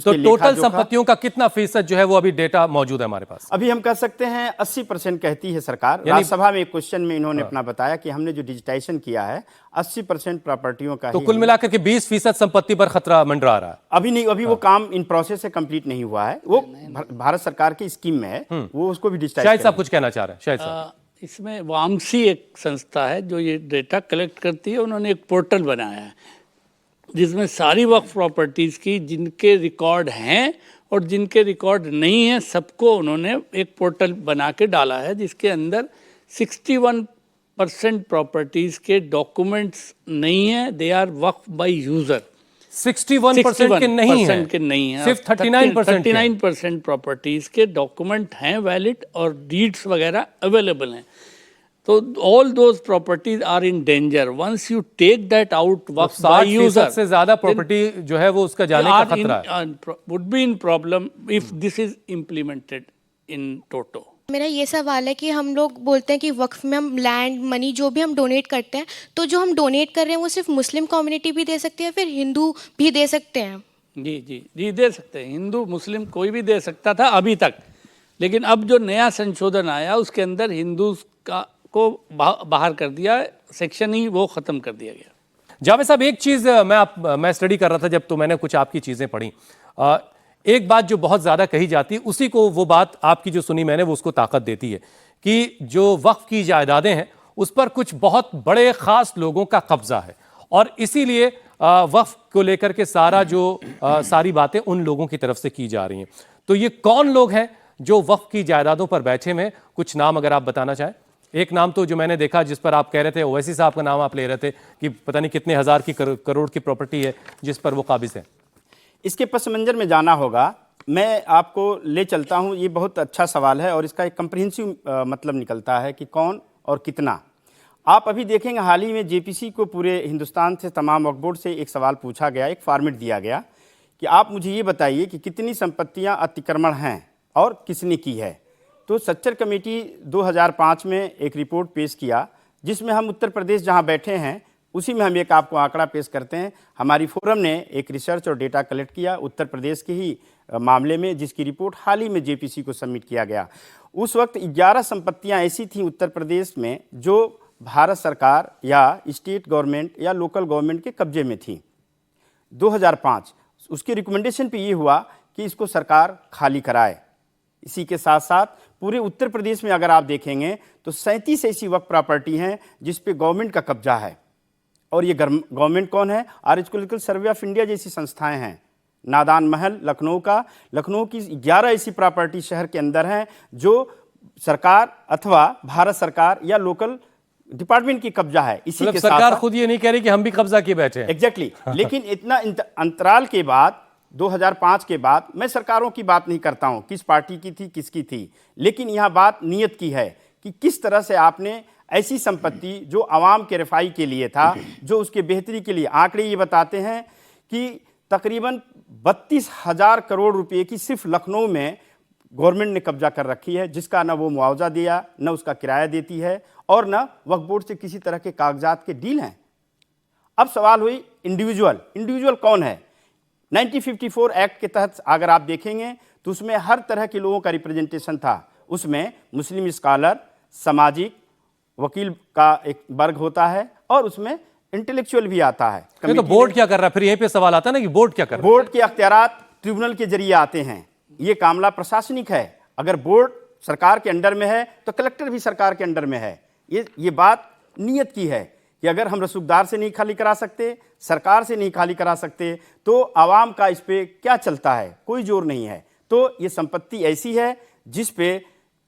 तो टोटल संपत्तियों का कितना फीसद जो है वो अभी डेटा मौजूद है हमारे पास? अभी हम कह सकते हैं 80% कहती है सरकार। राज्यसभा में एक क्वेश्चन में इन्होंने अपना बताया कि हमने जो डिजिटाइजेशन किया है 80% प्रॉपर्टियों का तो कुल मिलाकर के 20% संपत्ति पर खतरा मंडरा रहा है। अभी नहीं, अभी वो काम इन प्रोसेस से कंप्लीट नहीं हुआ है, वो भारत सरकार की स्कीम में है, वो उसको भी डिजिटाइज। शायद साहब कुछ कहना चाह रहे हैं। शायद साहब इसमें वामसी एक संस्था है जो ये डेटा कलेक्ट करती है। उन्होंने एक पोर्टल बनाया है जिसमें सारी वक्फ प्रॉपर्टीज़ की जिनके रिकॉर्ड हैं और जिनके रिकॉर्ड नहीं हैं सबको उन्होंने एक पोर्टल बना के डाला है, जिसके अंदर 61% प्रॉपर्टीज़ के डॉक्यूमेंट्स नहीं हैं। They are Waqf by user. 61% के नहीं है, सिर्फ 39% प्रॉपर्टीज़ के डॉक्यूमेंट हैं वैलिड और डीड्स वगैरह अवेलेबल हैं। तो all those properties are in danger once you take that out Waqf by user. से ज्यादा प्रॉपर्टी जो है वो उसका जाने का खतरा है। Would be in problem if this is implemented in toto. मेरा ये सवाल है कि हम लोग बोलते हैं कि वक्फ में हम लैंड मनी जो भी हम डोनेट करते हैं, तो जो हम डोनेट कर रहे हैं वो सिर्फ मुस्लिम कम्युनिटी भी दे सकती है, फिर हिंदू भी दे सकते हैं? जी दे सकते हैं। हिंदू मुस्लिम कोई भी दे सकता था अभी तक, लेकिन अब जो नया संशोधन आया उसके अंदर हिंदू को बाहर कर दिया, सेक्शन ही वो ख़त्म कर दिया गया। जावेद साहब, एक चीज़ मैं स्टडी कर रहा था जब, तो मैंने कुछ आपकी चीज़ें पढ़ी। एक बात जो बहुत ज़्यादा कही जाती है, उसी को वो बात आपकी जो सुनी मैंने वो उसको ताकत देती है कि जो वक्फ की जायदादें हैं उस पर कुछ बहुत बड़े ख़ास लोगों का कब्ज़ा है, और इसीलिए वक्फ को लेकर के सारी बातें उन लोगों की तरफ से की जा रही हैं। तो ये कौन लोग हैं जो वक्फ की जायदादों पर बैठे में? कुछ नाम अगर आप बताना चाहें। एक नाम तो जो मैंने देखा जिस पर आप कह रहे थे, ओवैसी साहब का नाम आप ले रहे थे कि पता नहीं कितने हजार की करोड़ की प्रॉपर्टी है जिस पर वो काबिज है। इसके पस मंजर में जाना होगा। मैं आपको ले चलता हूं। ये बहुत अच्छा सवाल है और इसका एक कंप्रिहेंसिव मतलब निकलता है कि कौन और कितना। आप अभी देखेंगे हाल ही में जेपीसी को पूरे हिंदुस्तान से तमाम वक्फ बोर्ड से एक सवाल पूछा गया, एक फॉर्मेट दिया गया कि आप मुझे ये बताइए कि कितनी संपत्तियाँ अतिक्रमण हैं और किसने की है। तो सच्चर कमेटी 2005 में एक रिपोर्ट पेश किया, जिसमें हम उत्तर प्रदेश जहां बैठे हैं उसी में हम एक आपको आंकड़ा पेश करते हैं। हमारी फोरम ने एक रिसर्च और डेटा कलेक्ट किया उत्तर प्रदेश के ही मामले में, जिसकी रिपोर्ट हाल ही में जेपीसी को सबमिट किया गया। उस वक्त 11 संपत्तियां ऐसी थीं उत्तर प्रदेश में जो भारत सरकार या स्टेट गवर्नमेंट या लोकल गवर्नमेंट के कब्जे में थी। 2005 उसकी रिकमेंडेशन पे ये हुआ कि इसको सरकार खाली कराए। इसी के साथ साथ पूरे उत्तर प्रदेश में अगर आप देखेंगे तो 37 ऐसी वक्फ प्रॉपर्टी हैं जिस पे गवर्नमेंट का कब्जा है। और ये गवर्नमेंट कौन है? आर्कियोलॉजिकल सर्वे ऑफ इंडिया जैसी संस्थाएं हैं। नादान महल लखनऊ की 11 ऐसी प्रॉपर्टी शहर के अंदर हैं जो सरकार अथवा भारत सरकार या लोकल डिपार्टमेंट की कब्जा है। इसी के साथ सरकार खुद ये नहीं कह रही कि हम भी कब्जा किए बैठे हैं। एग्जैक्टली लेकिन इतना अंतराल के बाद 2005 के बाद, मैं सरकारों की बात नहीं करता हूं किस पार्टी की थी किसकी थी, लेकिन यहां बात नीयत की है कि किस तरह से आपने ऐसी संपत्ति जो आवाम के रफाई के लिए था, जो उसके बेहतरी के लिए, आंकड़े ये बताते हैं कि तकरीबन 32,000 करोड़ रुपए की सिर्फ लखनऊ में गवर्नमेंट ने कब्जा कर रखी है, जिसका ना वो मुआवजा दिया, न उसका किराया देती है और न वक्फ बोर्ड से किसी तरह के कागजात के डील हैं। अब सवाल हुई इंडिविजुअल कौन है? 1954 एक्ट के तहत अगर आप देखेंगे तो उसमें हर तरह के लोगों का रिप्रेजेंटेशन था। उसमें मुस्लिम स्कॉलर, सामाजिक वकील का एक वर्ग होता है और उसमें इंटेलेक्चुअल भी आता है। तो बोर्ड क्या कर रहा है? फिर यहीं पे सवाल आता है ना कि बोर्ड क्या कर रहा है? बोर्ड के अख्तियारात ट्रिब्यूनल के जरिए आते हैं। ये मामला प्रशासनिक है। अगर बोर्ड सरकार के अंडर में है तो कलेक्टर भी सरकार के अंडर में है। ये बात नीयत की है कि अगर हम रसूखदार से नहीं खाली करा सकते, सरकार से नहीं खाली करा सकते, तो आवाम का इस पे क्या चलता है? कोई जोर नहीं है। तो ये संपत्ति ऐसी है जिस पे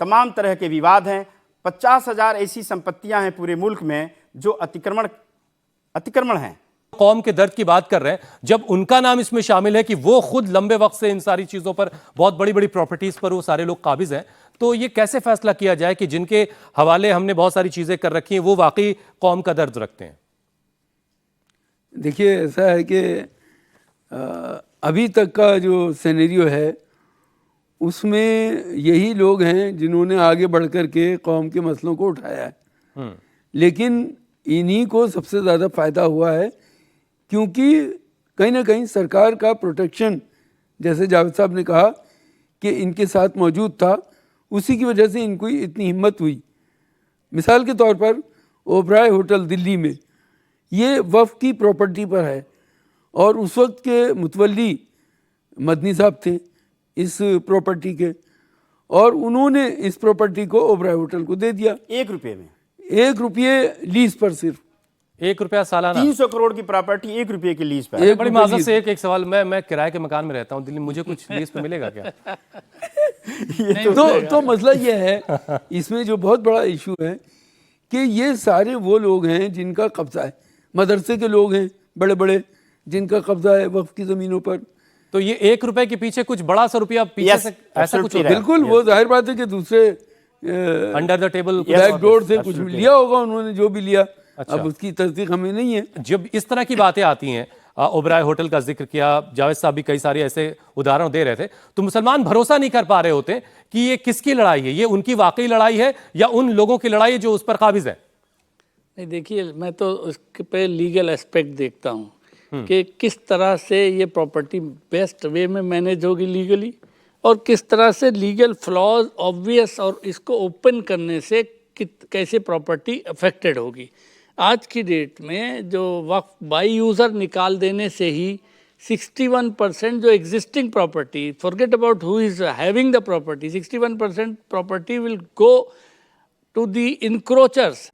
तमाम तरह के विवाद हैं। 50,000 ऐसी संपत्तियां हैं पूरे मुल्क में जो अतिक्रमण हैं। कौम के दर्द की बात कर रहे हैं, जब उनका नाम इसमें शामिल है कि वो खुद लंबे वक्त से इन सारी चीजों पर, बहुत बड़ी बड़ी प्रॉपर्टीज पर वो सारे लोग काबिज हैं, तो ये कैसे फैसला किया जाए कि जिनके हवाले हमने बहुत सारी चीजें कर रखी हैं वो वाकई कौम का दर्द रखते हैं? देखिए, ऐसा है कि अभी तक का जो सिनेरियो है उसमें यही लोग हैं जिन्होंने आगे बढ़ कर के कौम के मसलों को उठाया है। लेकिन इन्हीं को सबसे ज़्यादा फ़ायदा हुआ है, क्योंकि कहीं ना कहीं सरकार का प्रोटेक्शन जैसे जावेद साहब ने कहा कि इनके साथ मौजूद था, उसी की वजह से इनको इतनी हिम्मत हुई। मिसाल के तौर पर ओबराय होटल दिल्ली में, ये वफ़ की प्रॉपर्टी पर है और उस वक्त के मुतवल्ली मदनी साहब थे इस प्रॉपर्टी के, और उन्होंने इस प्रॉपर्टी को ओबराय होटल को दे दिया 1 रुपये में। 1 रुपये लीज पर, सिर्फ 1 रुपया सालाना। 300 करोड़ की प्रॉपर्टी 1 रुपये की लीज पर। एक बड़ी रुपये माजरत लीज। से एक सवाल, मैं किराए के मकान में रहता हूँ दिल्ली, मुझे कुछ लीज पे मिलेगा क्या? तो मसला ये है, इसमें जो बहुत बड़ा इशू है कि ये सारे वो लोग हैं जिनका कब्जा है, मदरसे के लोग हैं बड़े बड़े जिनका कब्जा है वक्फ की ज़मीनों पर। तो ये 1 रुपए के पीछे कुछ बड़ा सा रुपया पीछे Yes, से ऐसा कुछ absolutely होता है? बिल्कुल, वो जाहिर बात है कि दूसरे under the table back door से कुछ लिया होगा उन्होंने, जो भी लिया। अब उसकी तस्दीक हमें नहीं है। जब इस तरह की बातें आती हैं, ओबराय होटल का जिक्र किया, जावेद साहब भी कई सारे ऐसे उदाहरण दे रहे थे, तो मुसलमान भरोसा नहीं कर पा रहे होते कि ये किसकी लड़ाई है, ये उनकी वाकई लड़ाई है या उन लोगों की लड़ाई है जो उस पर काबिज है। नहीं, देखिए, मैं तो उसके पे लीगल एस्पेक्ट देखता हूँ कि किस तरह से ये प्रॉपर्टी बेस्ट वे में मैनेज होगी लीगली, और किस तरह से लीगल फ्लॉज ऑब्वियस और इसको ओपन करने से कैसे प्रॉपर्टी अफेक्टेड होगी। आज की डेट में जो वक्फ बाई यूज़र निकाल देने से ही 61% जो existing property, forget about who is having the property, 61% property will go to the इनक्रोचर्स।